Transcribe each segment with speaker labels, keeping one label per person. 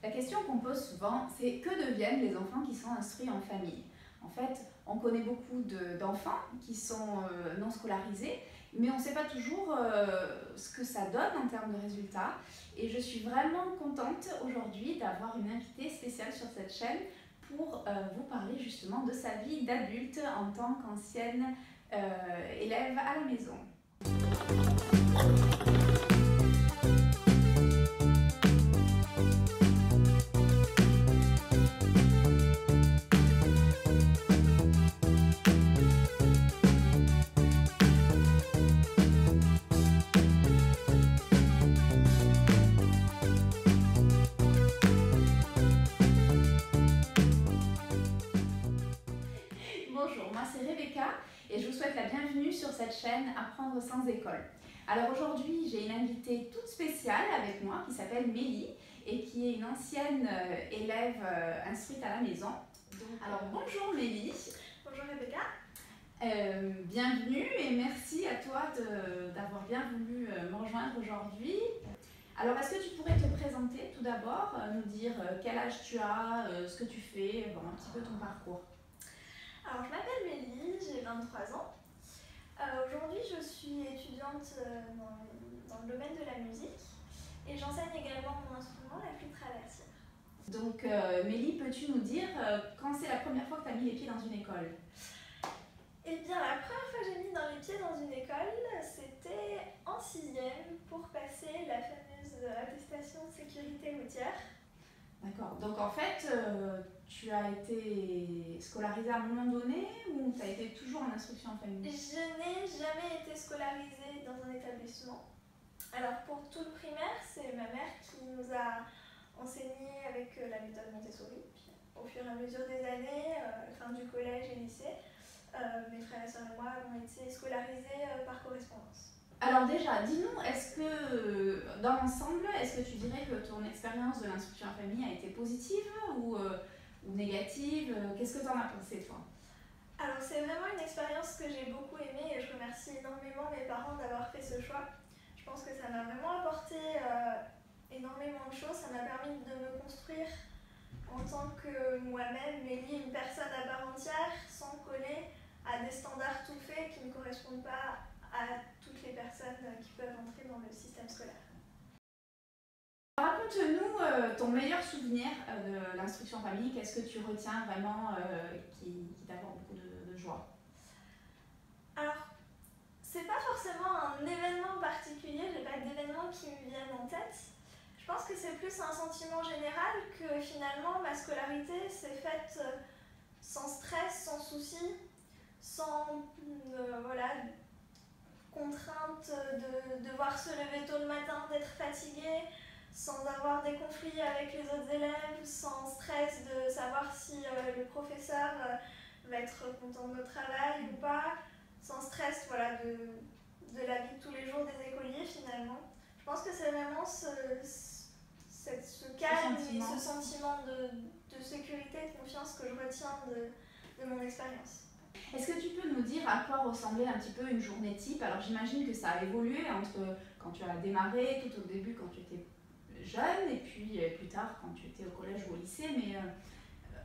Speaker 1: La question qu'on pose souvent, c'est que deviennent les enfants qui sont instruits en famille? En fait, on connaît beaucoup d'enfants qui sont non scolarisés, mais on ne sait pas toujours ce que ça donne en termes de résultats. Et je suis vraiment contente aujourd'hui d'avoir une invitée spéciale sur cette chaîne pour vous parler justement de sa vie d'adulte en tant qu'ancienne élève à la maison. Bonjour, moi c'est Rebecca et je vous souhaite la bienvenue sur cette chaîne Apprendre sans école. Alors aujourd'hui j'ai une invitée toute spéciale avec moi qui s'appelle Mélie et qui est une ancienne élève instruite à la maison. Alors bonjour Mélie.
Speaker 2: Bonjour Rebecca.
Speaker 1: Bienvenue et merci à toi d'avoir bien voulu me rejoindre aujourd'hui. Alors est-ce que tu pourrais te présenter tout d'abord, nous dire quel âge tu as, ce que tu fais, bon, un petit peu ton parcours.
Speaker 2: Alors je m'appelle Mélie, j'ai 23 ans. Aujourd'hui je suis étudiante dans le domaine de la musique et j'enseigne également mon instrument, la flûte traversière.
Speaker 1: Donc Mélie, peux-tu nous dire quand c'est la première fois que tu as mis les pieds dans une école?
Speaker 2: Eh bien la première fois que j'ai mis dans les pieds dans une école, c'était en 6e pour passer la fameuse attestation de sécurité routière.
Speaker 1: D'accord, donc en fait tu as été scolarisée à un moment donné ou tu as été toujours en instruction en famille?
Speaker 2: Je n'ai jamais été scolarisée dans un établissement. Alors pour tout le primaire, c'est ma mère qui nous a enseigné avec la méthode Montessori. Puis, au fur et à mesure des années, fin du collège et lycée, mes frères et sœurs et moi avons été scolarisés par correspondance.
Speaker 1: Alors déjà, dis-nous, est-ce que dans l'ensemble, est-ce que tu dirais que ton expérience de l'instruction en famille a été positive ou négative? Qu'est-ce que tu en as pensé toi?
Speaker 2: Alors c'est vraiment une expérience que j'ai beaucoup aimée et je remercie énormément mes parents d'avoir fait ce choix. Je pense que ça m'a vraiment apporté énormément de choses, ça m'a permis de me construire en tant que moi-même, Mélie, une personne à part entière, sans coller à des standards tout faits qui ne correspondent pas à toutes les personnes qui peuvent entrer dans le système scolaire.
Speaker 1: Raconte-nous ton meilleur souvenir de l'instruction en famille. Qu'est-ce que tu retiens vraiment qui t'apporte beaucoup de joie?
Speaker 2: Alors, c'est pas forcément un événement particulier, j'ai pas d'événement qui me viennent en tête. Je pense que c'est plus un sentiment général que finalement ma scolarité s'est faite sans stress, sans souci, sans contrainte de devoir se lever tôt le matin, d'être fatiguée, sans avoir des conflits avec les autres élèves, sans stress de savoir si le professeur va être content de notre travail ou pas, sans stress de la vie de tous les jours des écoliers finalement. Je pense que c'est vraiment ce calme et ce sentiment de sécurité et de confiance que je retiens de mon expérience.
Speaker 1: Est-ce que tu peux nous dire à quoi ressemblait un petit peu une journée type? Alors j'imagine que ça a évolué entre quand tu as démarré, tout au début quand tu étais jeune et puis plus tard quand tu étais au collège ou au lycée, mais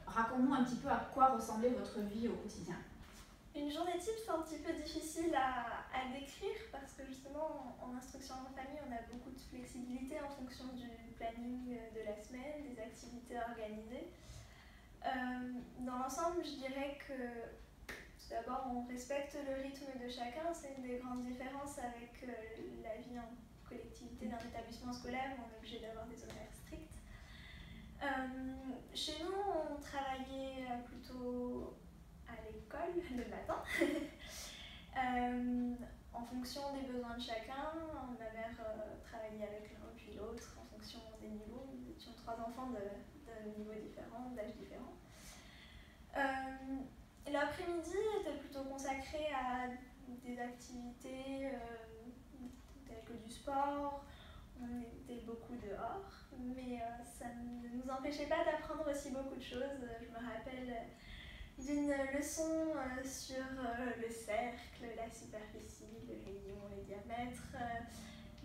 Speaker 1: raconte-nous un petit peu à quoi ressemblait votre vie au quotidien.
Speaker 2: Une journée type, c'est un petit peu difficile à décrire parce que justement en instruction en famille, on a beaucoup de flexibilité en fonction du planning de la semaine, des activités organisées. Dans l'ensemble, je dirais que tout d'abord, on respecte le rythme de chacun. C'est une des grandes différences avec la vie en collectivité d'un établissement scolaire où on est obligé d'avoir des horaires stricts. Chez nous, on travaillait plutôt à l'école le matin, en fonction des besoins de chacun. Ma mère travaillait avec l'un puis l'autre en fonction des niveaux. Nous étions 3 enfants de niveaux différents, d'âges différents. L'après-midi était plutôt consacré à des activités telles que du sport. On était beaucoup dehors, mais ça ne nous empêchait pas d'apprendre aussi beaucoup de choses. Je me rappelle d'une leçon sur le cercle, la superficie, le rayon, les diamètres,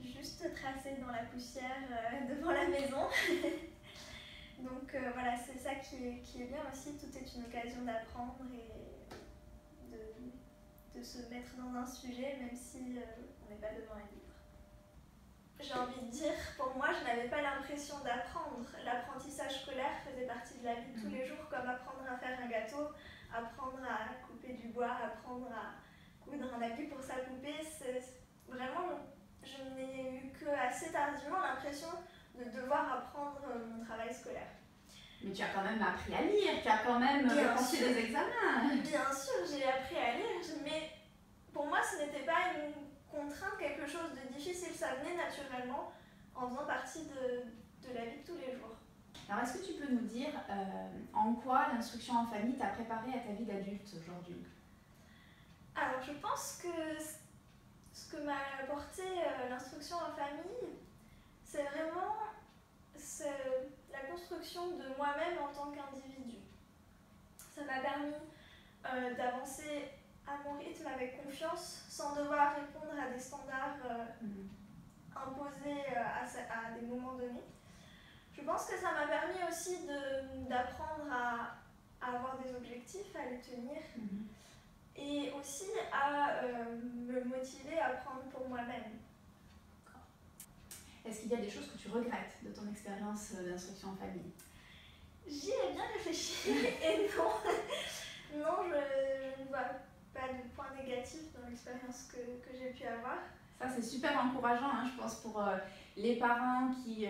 Speaker 2: juste tracé dans la poussière devant la maison. voilà, c'est ça qui est bien aussi, tout est une occasion d'apprendre et de se mettre dans un sujet même si on n'est pas devant un livre. J'ai envie de dire, pour moi, je n'avais pas l'impression d'apprendre. L'apprentissage scolaire faisait partie de la vie de tous les jours, comme apprendre à faire un gâteau, apprendre à couper du bois, apprendre à coudre un habit pour sa poupée. Vraiment, je n'ai eu que assez tardivement l'impression de devoir apprendre mon travail scolaire.
Speaker 1: Mais tu as quand même appris à lire, tu as quand même passé des examens.
Speaker 2: Bien sûr, j'ai appris à lire, mais pour moi, ce n'était pas une contrainte, quelque chose de difficile. Ça venait naturellement en faisant partie de la vie de tous les jours.
Speaker 1: Alors, est-ce que tu peux nous dire en quoi l'instruction en famille t'a préparé à ta vie d'adulte aujourd'hui?
Speaker 2: Alors, je pense que ce que m'a apporté l'instruction en famille, c'est vraiment la construction de moi-même en tant qu'individu. Ça m'a permis d'avancer à mon rythme avec confiance, sans devoir répondre à des standards imposés à des moments donnés. Je pense que ça m'a permis aussi d'apprendre à avoir des objectifs, à les tenir, et aussi à me motiver à apprendre pour moi-même.
Speaker 1: Est-ce qu'il y a des choses que tu regrettes de ton expérience d'instruction en famille?
Speaker 2: J'y ai bien réfléchi et non, non, je ne vois pas de point négatif dans l'expérience que j'ai pu avoir.
Speaker 1: Ça, c'est super encourageant, hein, je pense, pour les parents qui,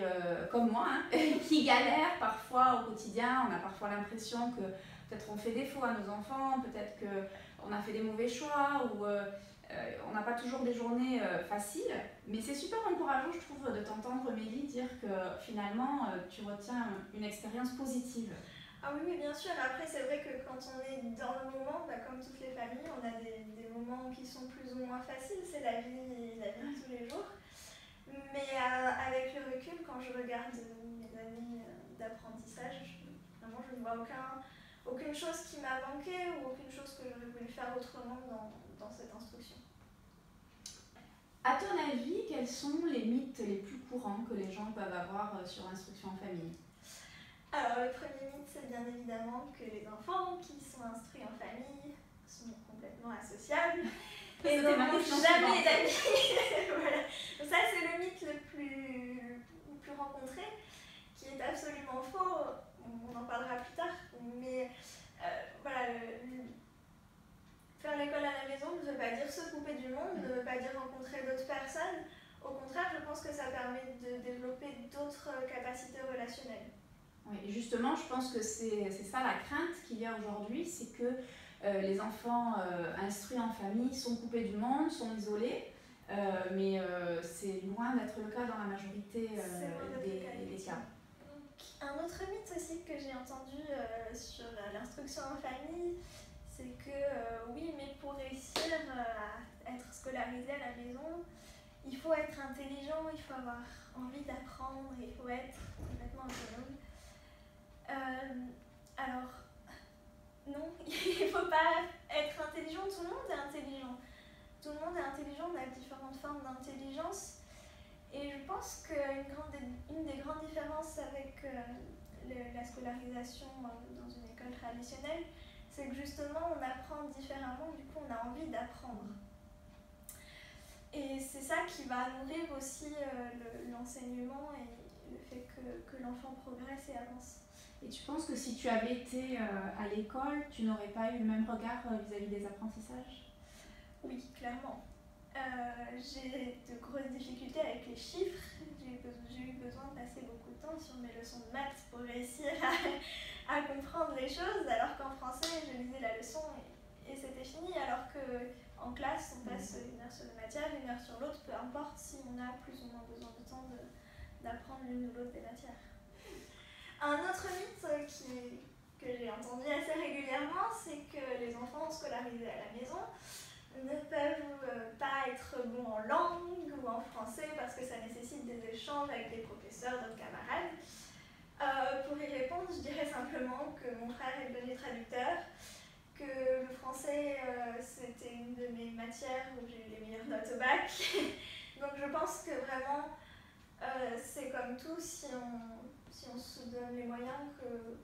Speaker 1: comme moi, hein, qui galèrent parfois au quotidien. On a parfois l'impression que peut-être on fait défaut à nos enfants, peut-être qu'on a fait des mauvais choix ou on n'a pas toujours des journées faciles. Mais c'est super encourageant, je trouve, de t'entendre, Mélie, dire que finalement, tu retiens une expérience positive.
Speaker 2: Ah oui, bien sûr. Après, c'est vrai que quand on est dans le moment, comme toutes les familles, on a des moments qui sont plus ou moins faciles. C'est la vie de tous les jours. Mais avec le recul, quand je regarde mes années d'apprentissage, vraiment, je ne vois aucune chose qui m'a manqué ou aucune chose que j'aurais voulu faire autrement dans cette instruction.
Speaker 1: À ton avis, quels sont les mythes les plus courants que les gens peuvent avoir sur l'instruction en famille?
Speaker 2: Alors, le premier mythe, c'est bien évidemment que les enfants qui sont instruits en famille sont complètement associables et n'auront jamais d'amis. Voilà. Ça, c'est le mythe le plus rencontré, qui est absolument faux. On en parlera plus tard. Mais voilà, faire l'école à la maison ne veut pas dire se couper du monde, ne veut pas dire rencontrer d'autres personnes. Au contraire, je pense que ça permet de développer d'autres capacités relationnelles.
Speaker 1: Oui, justement, je pense que c'est ça la crainte qu'il y a aujourd'hui, c'est que les enfants instruits en famille sont coupés du monde, sont isolés, mais c'est loin d'être le cas dans la majorité des cas.
Speaker 2: Un autre mythe aussi que j'ai entendu sur l'instruction en famille, c'est que oui, mais pour réussir à être scolarisé à la maison, il faut être intelligent, il faut avoir envie d'apprendre, il faut être complètement autonome. Alors, non, il ne faut pas être intelligent, tout le monde est intelligent. Tout le monde est intelligent, on a différentes formes d'intelligence. Et je pense qu'une des grandes différences avec la scolarisation dans une école traditionnelle, c'est que justement on apprend différemment, du coup on a envie d'apprendre. Et c'est ça qui va nourrir aussi l'enseignement et le fait que l'enfant progresse et avance.
Speaker 1: Et tu penses que si tu avais été à l'école, tu n'aurais pas eu le même regard vis-à-vis des apprentissages?
Speaker 2: Oui, clairement. J'ai de grosses difficultés avec les chiffres. J'ai eu besoin de passer beaucoup de temps sur mes leçons de maths pour réussir à comprendre les choses, alors qu'en français, je lisais la leçon et c'était fini, alors qu'en classe, on passe une heure sur une matière, une heure sur l'autre, peu importe si on a plus ou moins besoin de temps d'apprendre l'une ou l'autre des matières. Un autre mythe que j'ai entendu assez régulièrement, c'est que les enfants scolarisés à la maison ne peuvent pas être bons en langue ou en français parce que ça nécessite des échanges avec des professeurs, d'autres camarades. Pour y répondre, je dirais simplement que mon frère est devenu traducteur, que le français c'était une de mes matières où j'ai eu les meilleures notes au bac. Donc je pense que vraiment c'est comme tout, si si on se donne les moyens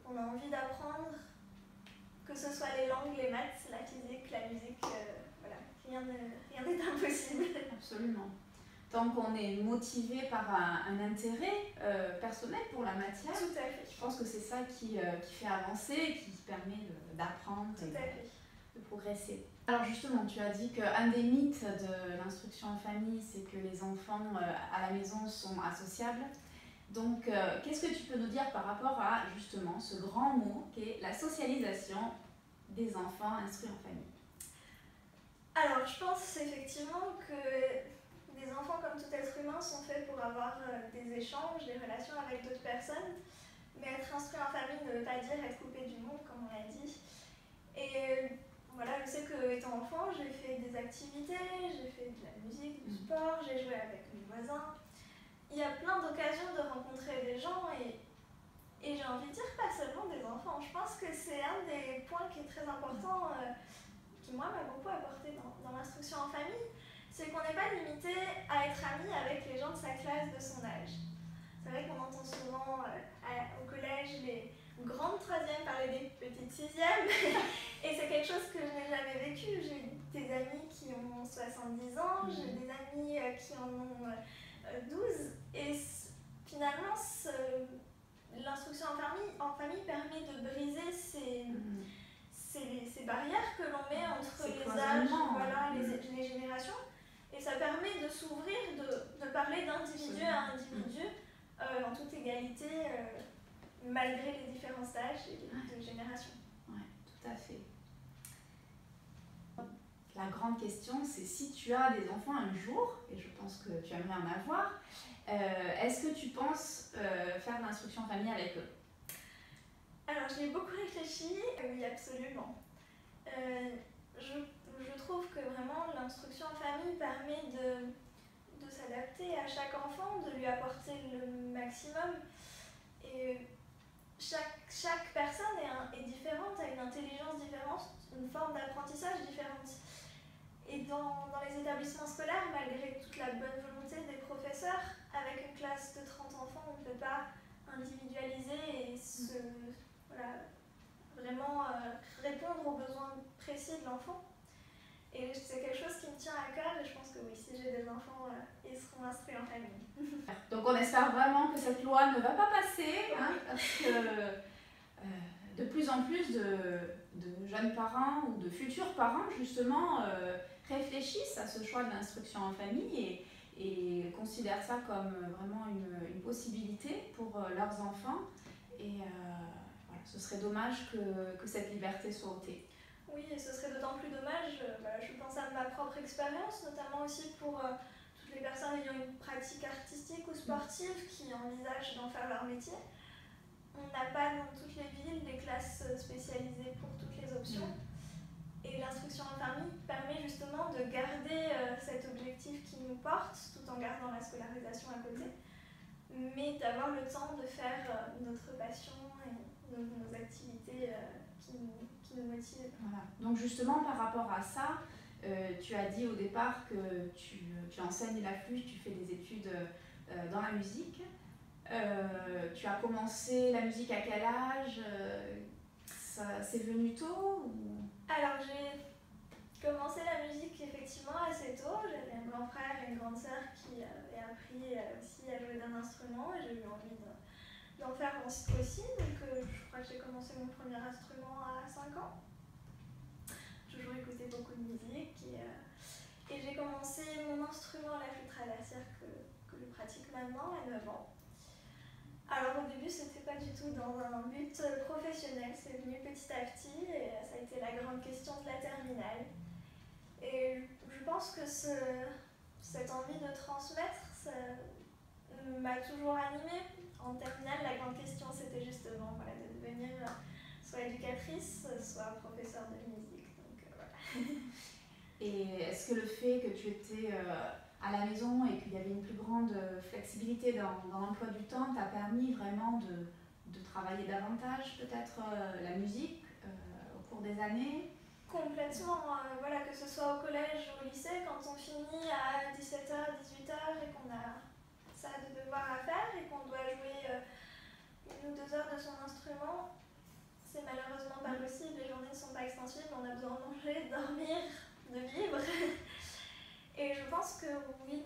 Speaker 2: qu'on a envie d'apprendre, que ce soit les langues, les maths, la physique, la musique, voilà, rien n'est impossible.
Speaker 1: Absolument. Tant qu'on est motivé par un intérêt personnel pour la matière,
Speaker 2: tout à fait.
Speaker 1: Je pense que c'est ça qui fait avancer, qui permet d'apprendre et de progresser. Alors justement, tu as dit qu'un des mythes de l'instruction en famille, c'est que les enfants à la maison sont associables. Donc, qu'est-ce que tu peux nous dire par rapport à justement ce grand mot qui est la socialisation des enfants instruits en famille?
Speaker 2: Alors, je pense effectivement que les enfants, comme tout être humain, sont faits pour avoir des échanges, des relations avec d'autres personnes. Mais être instruit en famille ne veut pas dire être coupé du monde, comme on l'a dit. Et voilà, je sais qu'étant enfant, j'ai fait des activités, j'ai fait de la musique, du sport, j'ai joué avec mes voisins. Il y a plein d'occasions de rencontrer des gens et j'ai envie de dire pas seulement des enfants. Je pense que c'est un des points qui est très important, qui moi m'a beaucoup apporté dans l'instruction en famille, c'est qu'on n'est pas limité à être ami avec les gens de sa classe, de son âge. C'est vrai qu'on entend souvent au collège les grandes troisièmes parler des petites sixièmes et c'est quelque chose que je n'ai jamais vécu. J'ai des amis qui ont 70 ans, j'ai des amis qui en ont 12 et finalement l'instruction en famille permet de briser ces barrières que l'on met entre les âges, voilà, les générations. Et ça permet de s'ouvrir, de parler d'individu à individu en toute égalité, malgré les différents âges et de générations.
Speaker 1: Oui, tout à fait. La grande question, c'est si tu as des enfants un jour, et je pense que tu aimerais en avoir, est-ce que tu penses faire de l'instruction en famille avec eux?
Speaker 2: Alors, j'y ai beaucoup réfléchi, oui, absolument. Je trouve que vraiment l'instruction en famille permet de s'adapter à chaque enfant, de lui apporter le maximum. Et chaque personne est différente, a une intelligence différente, une forme d'apprentissage différente. Et dans les établissements scolaires, malgré toute la bonne volonté des professeurs, avec une classe de 30 enfants, on ne peut pas individualiser et vraiment répondre aux besoins précis de l'enfant. Et c'est quelque chose qui me tient à cœur et je pense que oui, si j'ai des enfants, ils seront instruits en famille.
Speaker 1: Donc on espère vraiment que cette loi ne va pas passer, hein, parce que de plus en plus de jeunes parents ou de futurs parents justement réfléchissent à ce choix de l'instruction en famille et considèrent ça comme vraiment une possibilité pour leurs enfants. Et voilà, ce serait dommage que cette liberté soit ôtée.
Speaker 2: Oui, et ce serait d'autant plus dommage, je pense à ma propre expérience, notamment aussi pour toutes les personnes ayant une pratique artistique ou sportive qui envisagent d'en faire leur métier. On n'a pas dans toutes les villes des classes spécialisées pour toutes les options. Et l'instruction en famille permet justement de garder cet objectif qui nous porte, tout en gardant la scolarisation à côté, mais d'avoir le temps de faire notre passion et nos activités qui nous motivent.
Speaker 1: Voilà. Donc justement par rapport à ça, tu as dit au départ que tu enseignes la flûte, tu fais des études dans la musique. Tu as commencé la musique à quel âge? C'est venu tôt ou...
Speaker 2: Alors j'ai commencé la musique effectivement assez tôt. J'avais un grand frère et une grande sœur qui avaient appris aussi à jouer d'un instrument et j'ai eu envie d'en faire aussi. Donc je crois que j'ai commencé mon premier instrument à 5 ans. J'ai toujours écouté beaucoup de musique et j'ai commencé mon instrument, la flûte traversière que je pratique maintenant à 9 ans. Alors au début, c'était pas du tout dans un but professionnel, c'est venu petit à petit et ça a été la grande question de la terminale. Et je pense que cette envie de transmettre m'a toujours animée. En terminale, la grande question c'était justement de devenir soit éducatrice, soit professeure de musique. Donc, voilà.
Speaker 1: Et est-ce que le fait que tu étais à la maison et qu'il y avait une plus grande flexibilité dans l'emploi du temps t'a permis vraiment de travailler davantage peut-être la musique au cours des années?
Speaker 2: Complètement, que ce soit au collège ou au lycée, quand on finit à 17h, 18h et qu'on a ça de devoir à faire et qu'on doit jouer 1 ou 2 heures de son instrument, c'est malheureusement pas possible, les journées ne sont pas extensibles, on a besoin de manger, de dormir, de vivre. Et je pense que oui,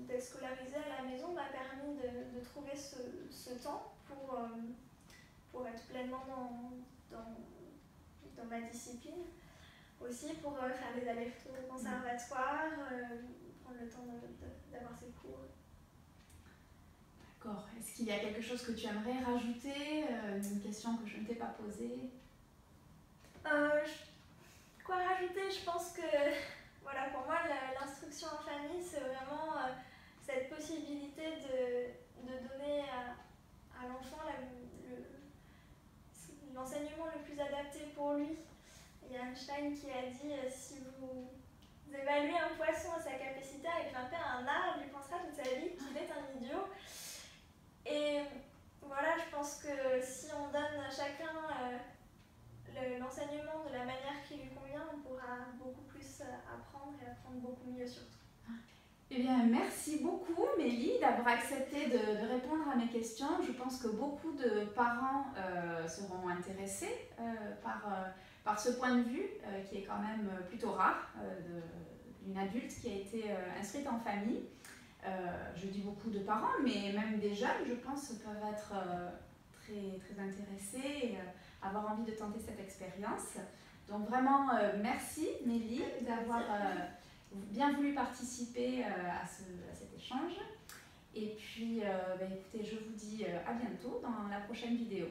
Speaker 2: d'être scolarisée à la maison m'a permis de trouver ce temps pour être pleinement dans ma discipline. Aussi pour faire des allers-retours au conservatoire, prendre le temps d'avoir ses cours.
Speaker 1: D'accord. Est-ce qu'il y a quelque chose que tu aimerais rajouter, une question que je ne t'ai pas posée?
Speaker 2: Quoi rajouter? Je pense que voilà, pour moi, l'instruction en famille, c'est vraiment cette possibilité de donner à l'enfant l'enseignement le plus adapté pour lui. Il y a Einstein qui a dit si vous évaluez un poisson à sa capacité à grimper à un arbre, il pensera toute sa vie qu'il est un idiot. Et voilà, je pense que si on donne à chacun l'enseignement de la manière qui lui convient, on pourra beaucoup plus apprendre et apprendre beaucoup mieux surtout.
Speaker 1: Eh bien, merci beaucoup Mélie d'avoir accepté de répondre à mes questions. Je pense que beaucoup de parents seront intéressés par ce point de vue qui est quand même plutôt rare d'une adulte qui a été instruite en famille. Je dis beaucoup de parents, mais même des jeunes, je pense, peuvent être très, très intéressés et avoir envie de tenter cette expérience. Donc vraiment, merci Mélie d'avoir bien voulu participer à cet échange. Et puis, écoutez, je vous dis à bientôt dans la prochaine vidéo.